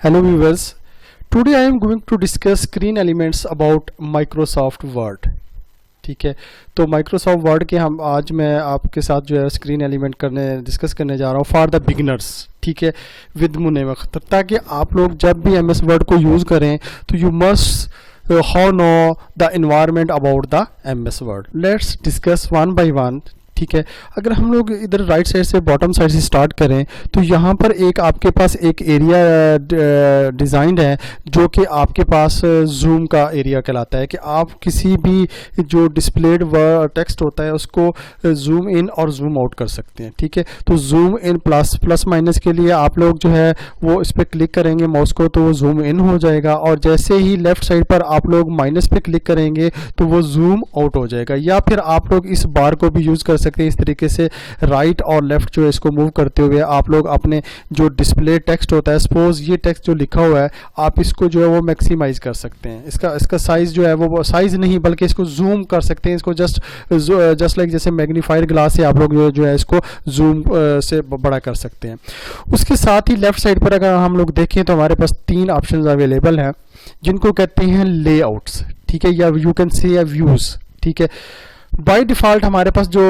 Hello viewers, today I am going to discuss screen elements about Microsoft Word. ठीक है, तो Microsoft Word के हम आज मैं आपके साथ जो है स्क्रीन एलिमेंट डिस्कस करने जा रहा हूँ फॉर द बिगिनर्स. ठीक है, विद मुनीम अख्तर, ताकि आप लोग जब भी MS Word को यूज़ करें तो you must how know the environment about the MS Word. Let's discuss one by one. ठीक है, अगर हम लोग इधर राइट साइड से बॉटम साइड से स्टार्ट करें तो यहाँ पर एक आपके पास एक एरिया डिज़ाइंड है जो कि आपके पास जूम का एरिया कहलाता है कि आप किसी भी जो डिस्प्लेड टेक्स्ट होता है उसको जूम इन और जूम आउट कर सकते हैं. ठीक है, तो जूम इन प्लस माइनस के लिए आप लोग जो है वो इस पर क्लिक करेंगे माउस को तो वो जूम इन हो जाएगा, और जैसे ही लेफ्ट साइड पर आप लोग माइनस पे क्लिक करेंगे तो वो जूम आउट हो जाएगा. या फिर आप लोग इस बार को भी यूज़ कर सकते हैं. इस तरीके से राइट और लेफ्ट जो है इसको मूव करते हुए आप लोग अपने जो डिस्प्ले टेक्स्ट होता है, सपोज ये टेक्स्ट जो लिखा हुआ है, आप इसको जो है वो मैक्सिमाइज कर सकते हैं. इसका साइज जो है वो साइज नहीं बल्कि इसको जूम कर सकते हैं. इसको जस्ट लाइक जैसे मैग्नीफायर ग्लास से आप लोग जो है इसको जूम से बड़ा कर सकते हैं. उसके साथ ही लेफ्ट साइड पर अगर हम लोग देखें तो हमारे पास 3 ऑप्शन अवेलेबल हैं जिनको कहते हैं लेआउट्स. ठीक है, या यू कैन से व्यूज. ठीक है, बाय डिफ़ॉल्ट हमारे पास जो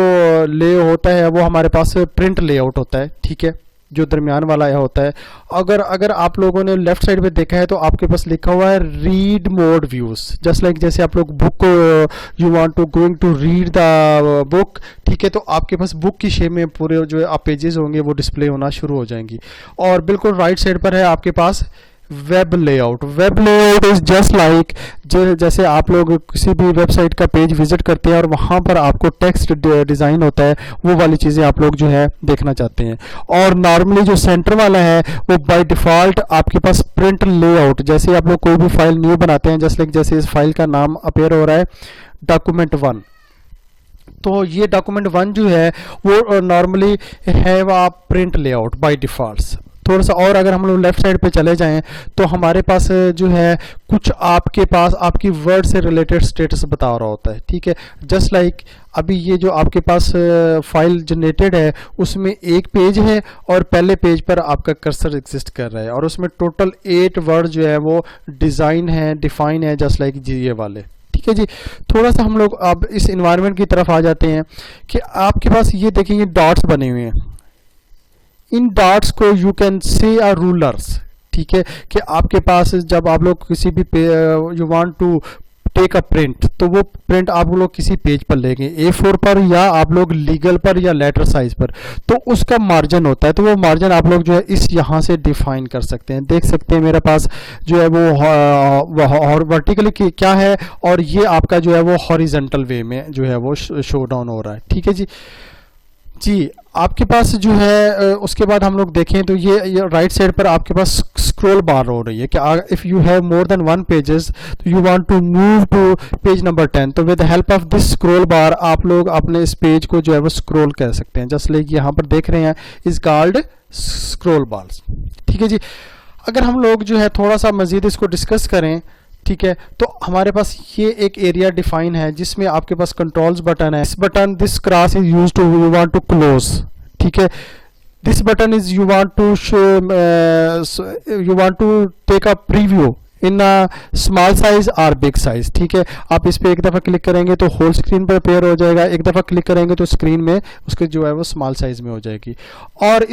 ले होता है वो हमारे पास प्रिंट लेआउट होता है. ठीक है, जो दरमियान वाला होता है. अगर आप लोगों ने लेफ्ट साइड पे देखा है तो आपके पास लिखा हुआ है read mode views. Just like जैसे आप लोग book you want to going to read the book. ठीक है, तो आपके पास बुक की शेप में पूरे जो आप पेजेस होंगे वो डिस्प्ले होना शुरू हो जाएंगी. और बिल्कुल राइट साइड पर है आपके पास web layout. Web layout is just like जैसे आप लोग किसी भी वेबसाइट का पेज विजिट करते हैं और वहाँ पर आपको टेक्स्ट डिज़ाइन होता है, वो वाली चीज़ें आप लोग जो है देखना चाहते हैं. और नॉर्मली जो सेंटर वाला है वो बाय डिफ़ॉल्ट आपके पास प्रिंट लेआउट. जैसे आप लोग कोई भी फाइल न्यू बनाते हैं, जस्ट लाइक जैसे इस फाइल का नाम अपेयर हो रहा है डॉक्यूमेंट 1, तो ये डॉक्यूमेंट 1 जो है वो नॉर्मली है वो प्रिंट लेआउट बाय डिफ़ॉल्ट. थोड़ा सा और अगर हम लोग लेफ्ट साइड पे चले जाएं तो हमारे पास जो है कुछ आपके पास आपकी वर्ड से रिलेटेड स्टेटस बता रहा होता है. ठीक है, जस्ट लाइक अभी ये जो आपके पास फाइल जनरेटेड है उसमें एक पेज है और पहले पेज पर आपका कर्सर एग्जिस्ट कर रहा है और उसमें टोटल 8 वर्ड जो है वो डिज़ाइन है, डिफाइन है, जस्ट लाइक ये वाले. ठीक है जी, थोड़ा सा हम लोग अब इस इन्वायरमेंट की तरफ आ जाते हैं कि आपके पास ये देखेंगे डॉट्स बने हुए हैं. इन डॉट्स को you can say a rulers. ठीक है, कि आपके पास जब आप लोग किसी भी you want to take a print तो वो प्रिंट आप लोग किसी पेज पर लेंगे, A4 पर या आप लोग लीगल पर या लेटर साइज पर, तो उसका मार्जिन होता है. तो वो मार्जिन आप लोग जो है इस यहाँ से डिफाइन कर सकते हैं. देख सकते हैं मेरे पास जो है वो वर्टिकली क्या है और ये आपका जो है वो हॉरिजेंटल वे में जो है वो शो डाउन हो रहा है. ठीक है जी, आपके पास जो है उसके बाद हम लोग देखें तो ये राइट साइड पर आपके पास स्क्रॉल बार हो रही है कि if you have more than 1 pages तो you want to move to page number 10, तो with the help of this scroll bar आप लोग अपने इस पेज को जो है वो स्क्रॉल कर सकते हैं. जस्ट लाइक यहाँ पर देख रहे हैं इज कॉल्ड स्क्रॉल बार्स. ठीक है जी, अगर हम लोग जो है थोड़ा सा मज़ीद इसको डिस्कस करें, ठीक है, तो हमारे पास ये एक एरिया डिफाइन है जिसमें आपके पास कंट्रोल्स बटन है. इस button this cross is used to you want to close. ठीक है, this button is you want to take a preview in small size और बिग साइज. ठीक है, आप इस पर एक दफ़ा क्लिक करेंगे तो होल स्क्रीन पर अपेयर हो जाएगा, एक दफ़ा क्लिक करेंगे तो स्क्रीन में उसके जो है वो स्मॉल साइज में हो जाएगी. और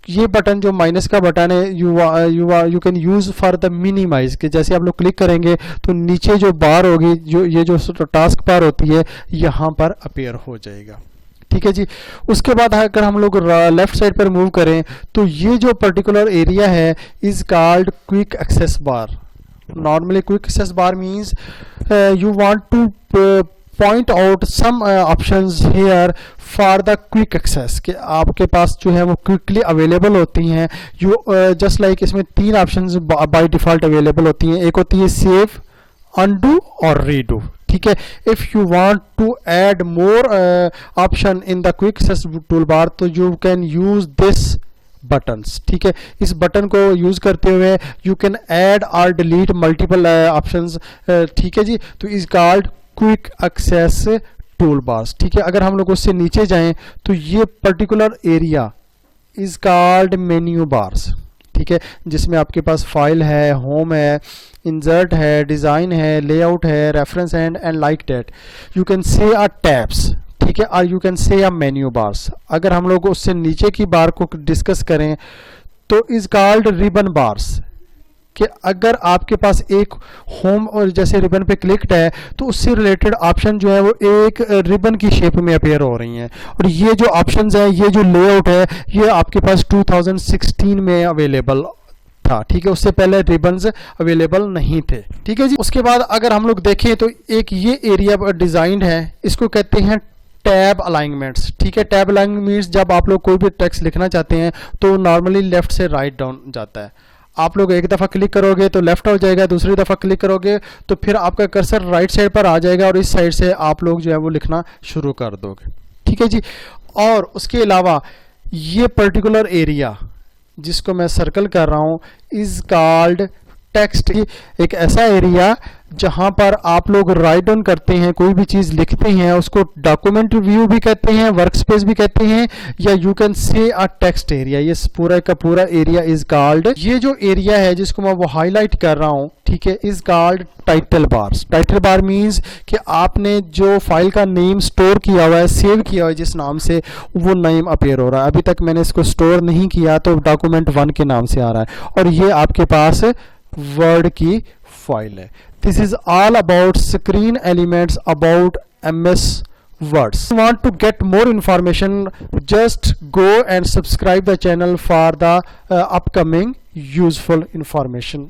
ये बटन जो माइनस का बटन है you can use for the minimize, कि जैसे आप लोग क्लिक करेंगे तो नीचे जो बार होगी जो ये जो टास्क बार होती है यहाँ पर अपेयर हो जाएगा. ठीक है जी, उसके बाद अगर हम लोग लेफ्ट साइड पर मूव करें तो ये जो पर्टिकुलर एरिया है is called quick access bar. Normally quick access bar means you want to point out some options here for the quick access कि आपके पास जो है वो क्विकली अवेलेबल होती हैं. यू जस्ट लाइक इसमें 3 ऑप्शंस बाय डिफ़ॉल्ट अवेलेबल होती हैं. एक होती है सेव, अनडू और रीडू. ठीक है, if you want to add more option in the quick access tool bar तो you can use this buttons. ठीक है, इस बटन को यूज करते हुए यू कैन ऐड और डिलीट मल्टीपल ऑप्शंस. ठीक है जी, तो is called quick access tool bars. ठीक है, अगर हम लोग उससे नीचे जाएं तो ये particular area is called menu bars. ठीक है, जिसमें आपके पास फाइल है, होम है, इंसर्ट है, डिज़ाइन है, लेआउट है, reference and like that you can say a tabs, ठीक है, और you can say a menu bars. अगर हम लोग उससे नीचे की बार को डिस्कस करें तो इज कॉल्ड रिबन बार्स, कि अगर आपके पास एक होम और जैसे रिबन पे क्लिक्ड है तो उससे रिलेटेड ऑप्शन जो है वो एक रिबन की शेप में अपेयर हो रही हैं। और ये जो ऑप्शंस हैं, ये जो लेआउट है, ये आपके पास 2016 में अवेलेबल था, ठीक है, उससे पहले रिबन्स अवेलेबल नहीं थे, ठीक है जी। उसके बाद अगर हम लोग देखें तो एक ये एरिया डिजाइंड है, इसको कहते हैं टैब अलाइनमेंट्स, ठीक है। टैब अलाइनमेंट्स जब आप लोग कोई भी टेक्स्ट लिखना चाहते हैं तो नॉर्मली लेफ्ट से राइट डाउन जाता है। आप लोग एक दफ़ा क्लिक करोगे तो लेफ्ट हो जाएगा, दूसरी दफ़ा क्लिक करोगे तो फिर आपका कर्सर राइट साइड पर आ जाएगा और इस साइड से आप लोग जो है वो लिखना शुरू कर दोगे, ठीक है जी। और उसके अलावा ये पर्टिकुलर एरिया जिसको मैं सर्कल कर रहा हूँ इज कॉल्ड टेक्स्ट, एक ऐसा एरिया जहां पर आप लोग राइट डाउन करते हैं, कोई भी चीज़ लिखते हैं, उसको डॉक्यूमेंट व्यू भी कहते हैं, वर्क स्पेस भी कहते हैं, या you can say a text area. ये पूरा का पूरा एरिया इज कॉल्ड, ये जो एरिया है जिसको मैं वो हाईलाइट कर रहा हूँ, ठीक है, is called title bars. Title bar means कि आपने जो फाइल का नेम स्टोर किया हुआ है, सेव किया हुआ है जिस नाम से, वो नेम अपेयर हो रहा है। अभी तक मैंने इसको स्टोर नहीं किया तो डॉक्यूमेंट 1 के नाम से आ रहा है, और ये आपके पास वर्ड की फाइल है। This is all about screen elements about MS Words. If you want to get more information, just go and subscribe the channel for the upcoming useful information.